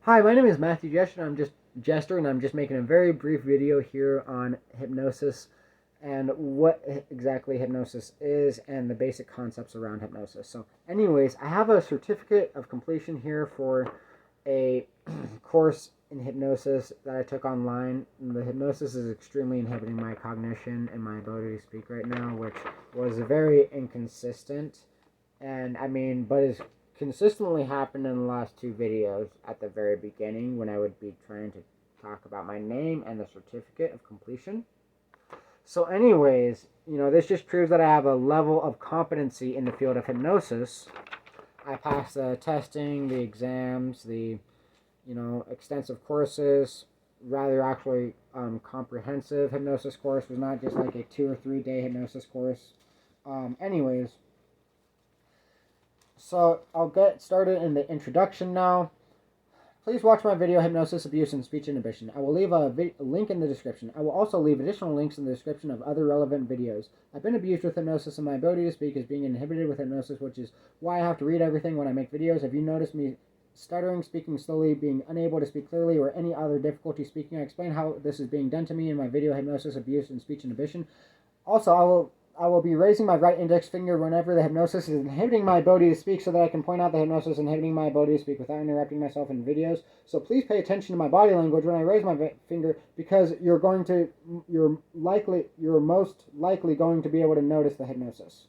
Hi, my name is Matthew Jester, and I'm just making a very brief video here on hypnosis and what exactly hypnosis is and the basic concepts around hypnosis. So, anyways, I have a certificate of completion here for a course in hypnosis that I took online. The hypnosis is extremely inhibiting my cognition and my ability to speak right now, which was very inconsistent. But it's consistently happened in the last two videos at the very beginning when I would be trying to talk about my name and the certificate of completion. So anyways, this just proves that I have a level of competency in the field of hypnosis. I passed the testing, the exams, the, extensive courses, rather actually comprehensive hypnosis course. It was not just like a 2 or 3 day hypnosis course. Anyways, so I'll get started in the introduction now. Please watch my video, Hypnosis, Abuse, and Speech Inhibition. I will leave a link in the description. I will also leave additional links in the description of other relevant videos. I've been abused with hypnosis, and my ability to speak is being inhibited with hypnosis, which is why I have to read everything when I make videos. If you notice me stuttering, speaking slowly, being unable to speak clearly, or any other difficulty speaking, I explain how this is being done to me in my video, Hypnosis, Abuse, and Speech Inhibition. Also, I will be raising my right index finger whenever the hypnosis is inhibiting my ability to speak so that I can point out the hypnosis inhibiting my ability to speak without interrupting myself in videos. So please pay attention to my body language when I raise my finger, because you're most likely going to be able to notice the hypnosis.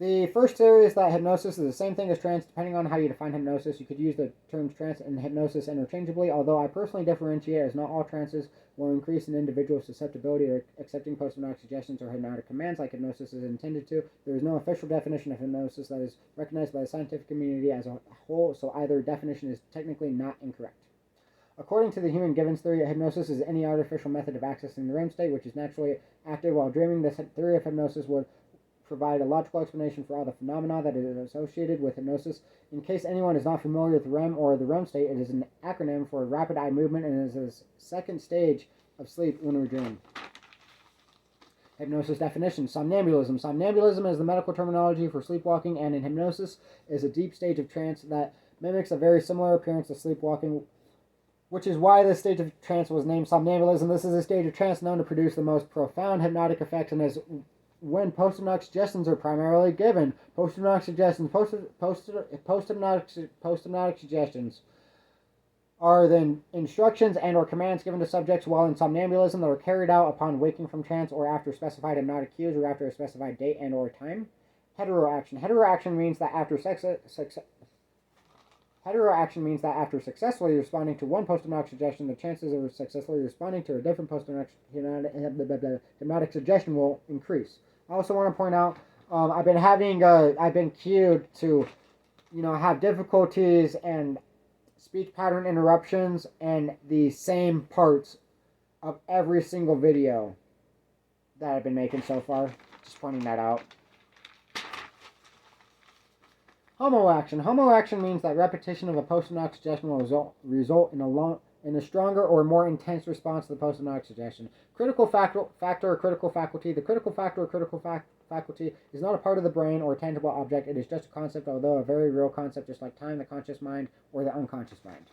The first theory is that hypnosis is the same thing as trance. Depending on how you define hypnosis, you could use the terms trance and hypnosis interchangeably, although I personally differentiate, as not all trances will increase an individual's susceptibility to accepting post-hypnotic suggestions or hypnotic commands like hypnosis is intended to. There is no official definition of hypnosis that is recognized by the scientific community as a whole, so either definition is technically not incorrect. According to the human Givens theory, hypnosis is any artificial method of accessing the REM state, which is naturally active while dreaming. This theory of hypnosis would provide a logical explanation for all the phenomena that is associated with hypnosis. In case anyone is not familiar with REM or the REM state, it is an acronym for rapid eye movement and is the second stage of sleep when we're dreaming. Hypnosis definition: somnambulism. Somnambulism is the medical terminology for sleepwalking, and in hypnosis is a deep stage of trance that mimics a very similar appearance to sleepwalking, which is why this stage of trance was named somnambulism. This is a stage of trance known to produce the most profound hypnotic effects and is when post-hypnotic suggestions are primarily given. Post-hypnotic suggestions are then instructions and or commands given to subjects while in somnambulism that are carried out upon waking from trance or after specified hypnotic cues or after a specified date and or time. Heteroaction. Heteroaction means that after successfully responding to one post-hypnotic suggestion, the chances of successfully responding to a different post-hypnotic suggestion will increase. I also want to point out, I've been cued to, have difficulties and speech pattern interruptions and the same parts of every single video that I've been making so far. Just pointing that out. Homoaction. Homoaction means that repetition of a post-hypnotic suggestion will result in a stronger or more intense response to the post-hypnotic suggestion. Critical factor or critical faculty. The critical factor or critical faculty is not a part of the brain or a tangible object. It is just a concept, although a very real concept, just like time, the conscious mind, or the unconscious mind.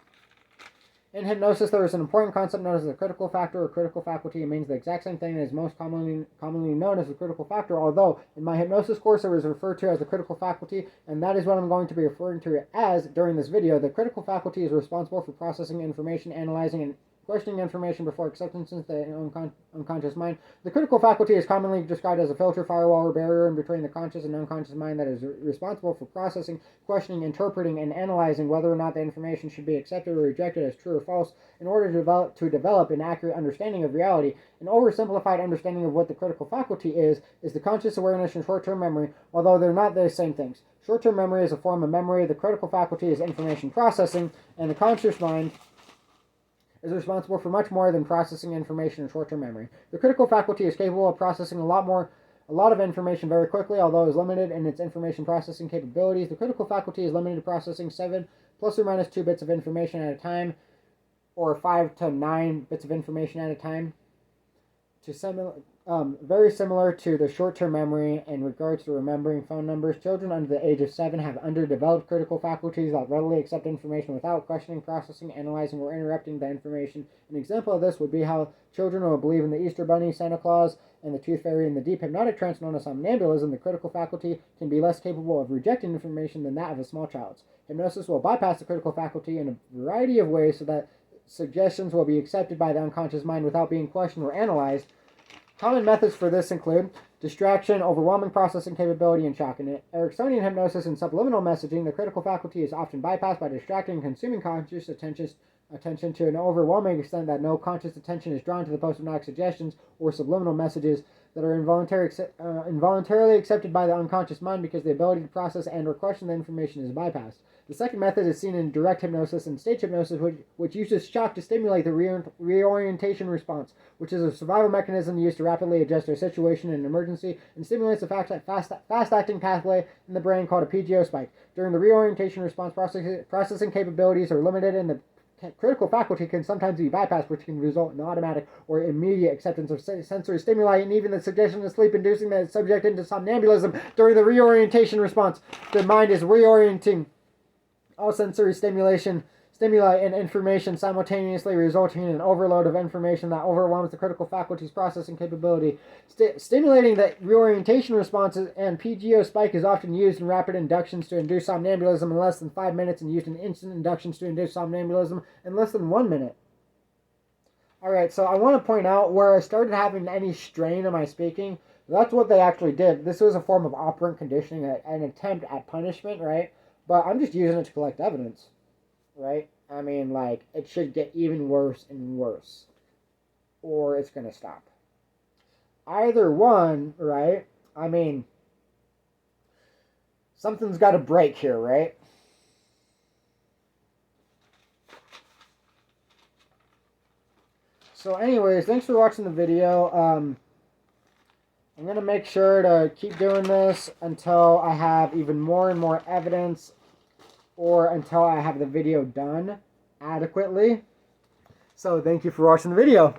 In hypnosis, there is an important concept known as the critical factor or critical faculty. It means the exact same thing and is most commonly known as the critical factor, although in my hypnosis course it was referred to as the critical faculty, and that is what I'm going to be referring to it as during this video. The critical faculty is responsible for processing information, analyzing, and questioning information before acceptance into the unconscious mind. The critical faculty is commonly described as a filter, firewall, or barrier in between the conscious and unconscious mind that is responsible for processing, questioning, interpreting, and analyzing whether or not the information should be accepted or rejected as true or false in order to develop an accurate understanding of reality. An oversimplified understanding of what the critical faculty is the conscious awareness and short-term memory, although they're not the same things. Short-term memory is a form of memory, the critical faculty is information processing, and the conscious mind is responsible for much more than processing information in short-term memory. The critical faculty is capable of processing a lot of information very quickly, although is limited in its information processing capabilities. The critical faculty is limited to processing 7 plus or minus 2 bits of information at a time, or 5 to 9 bits of information at a time. Very similar to the short-term memory in regards to remembering phone numbers, children under the age of 7 have underdeveloped critical faculties that readily accept information without questioning, processing, analyzing, or interrupting the information. An example of this would be how children will believe in the Easter Bunny, Santa Claus, and the Tooth Fairy. In the deep hypnotic trance known as somnambulism, the critical faculty can be less capable of rejecting information than that of a small child's. Hypnosis will bypass the critical faculty in a variety of ways so that suggestions will be accepted by the unconscious mind without being questioned or analyzed. Common methods for this include distraction, overwhelming processing capability, and shock. In Ericksonian hypnosis and subliminal messaging, the critical faculty is often bypassed by distracting and consuming conscious attention to an overwhelming extent that no conscious attention is drawn to the post-hypnotic suggestions or subliminal messages that are involuntarily accepted by the unconscious mind because the ability to process and or question the information is bypassed. The second method is seen in direct hypnosis and stage hypnosis, which uses shock to stimulate the reorientation response, which is a survival mechanism used to rapidly adjust to a situation in an emergency and stimulates a fast-acting pathway in the brain called a PGO spike. During the reorientation response, processing capabilities are limited and the critical faculty can sometimes be bypassed, which can result in automatic or immediate acceptance of sensory stimuli and even the suggestion of sleep, inducing the subject into somnambulism. During the reorientation response, the mind is reorienting all sensory stimuli and information simultaneously, resulting in an overload of information that overwhelms the critical faculty's processing capability. Stimulating the reorientation responses and PGO spike is often used in rapid inductions to induce somnambulism in less than 5 minutes and used in instant inductions to induce somnambulism in less than 1 minute. Alright, so I want to point out where I started having any strain in my speaking. That's what they actually did. This was a form of operant conditioning, an attempt at punishment, right? But I'm just using it to collect evidence, right? I mean, like, it should get even worse and worse, or it's going to stop. Either one, right? I mean, something's got to break here, right? So anyways, thanks for watching the video. I'm going to make sure to keep doing this until I have even more and more evidence or until I have the video done adequately. So thank you for watching the video.